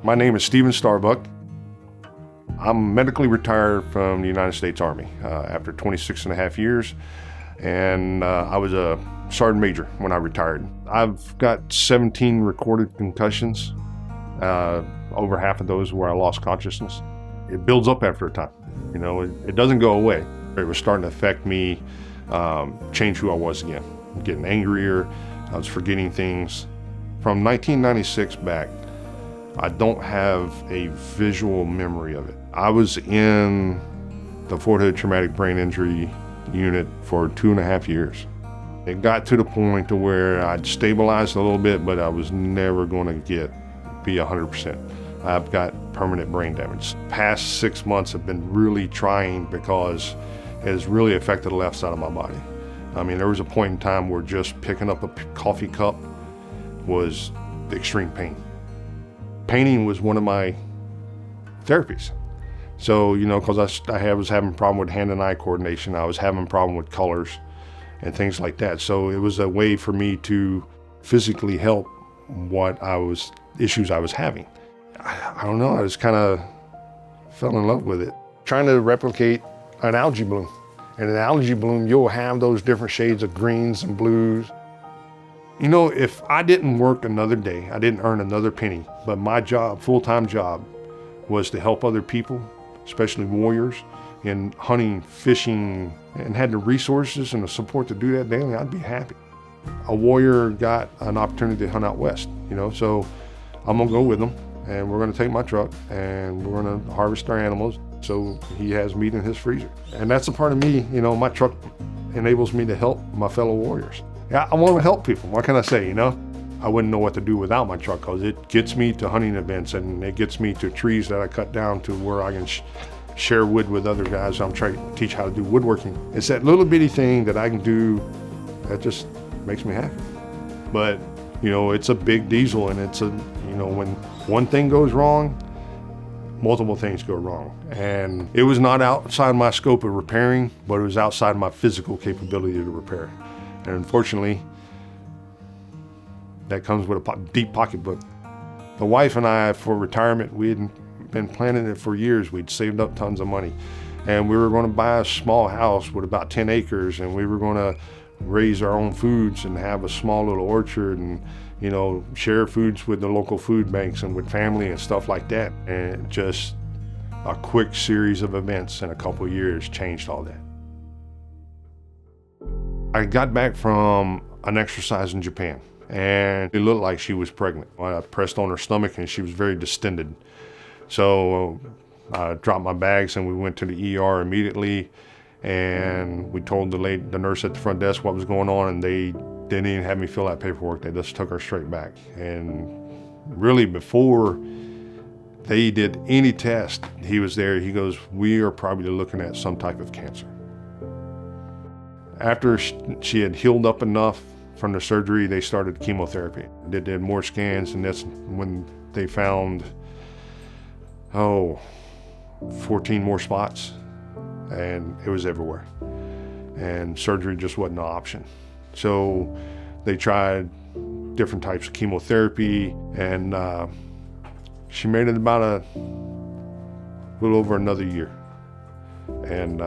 My name is Stephen Starbuck. I'm medically retired from the United States Army after 26 and a half years, and I was a sergeant major when I retired. I've got 17 recorded concussions, over half of those where I lost consciousness. It builds up after a time, you know, it doesn't go away. It was starting to affect me, change who I was again. I'm getting angrier, I was forgetting things. From 1996 back, I don't have a visual memory of it. I was in the Fort Hood Traumatic Brain Injury Unit for 2.5 years. It got to the point to where I'd stabilized a little bit, but I was never going to be 100%. I've got permanent brain damage. Past 6 months have been really trying because it has really affected the left side of my body. I mean, there was a point in time where just picking up a coffee cup was extreme pain. Painting was one of my therapies. So, you know, because I was having a problem with hand and eye coordination, I was having a problem with colors and things like that. So it was a way for me to physically help issues I was having. I don't know, I just kind of fell in love with it. Trying to replicate an algae bloom. In an algae bloom, you'll have those different shades of greens and blues. You know, if I didn't work another day, I didn't earn another penny, but my job, full-time job, was to help other people, especially warriors, in hunting, fishing, and had the resources and the support to do that daily, I'd be happy. A warrior got an opportunity to hunt out west, you know, so I'm gonna go with him, and we're gonna take my truck, and we're gonna harvest our animals, so he has meat in his freezer. And that's a part of me, you know, my truck enables me to help my fellow warriors. Yeah, I want to help people. What can I say, you know? I wouldn't know what to do without my truck because it gets me to hunting events and it gets me to trees that I cut down to where I can share wood with other guys. I'm trying to teach how to do woodworking. It's that little bitty thing that I can do that just makes me happy. But, you know, it's a big diesel and you know, when one thing goes wrong, multiple things go wrong. And it was not outside my scope of repairing, but it was outside my physical capability to repair. And unfortunately, that comes with a deep pocketbook. The wife and I, for retirement, we had been planning it for years. We'd saved up tons of money. And we were going to buy a small house with about 10 acres, and we were going to raise our own foods and have a small little orchard and, you know, share foods with the local food banks and with family and stuff like that. And just a quick series of events in a couple of years changed all that. I got back from an exercise in Japan, and it looked like she was pregnant. I pressed on her stomach, and she was very distended. So I dropped my bags, and we went to the ER immediately, and we told the nurse at the front desk what was going on, and they didn't even have me fill out paperwork. They just took her straight back. And really, before they did any test, he was there. He goes, "We are probably looking at some type of cancer." After she had healed up enough from the surgery, they started chemotherapy. They did more scans, and that's when they found, 14 more spots, and it was everywhere. And surgery just wasn't an option. So they tried different types of chemotherapy, and she made it about a little over another year. And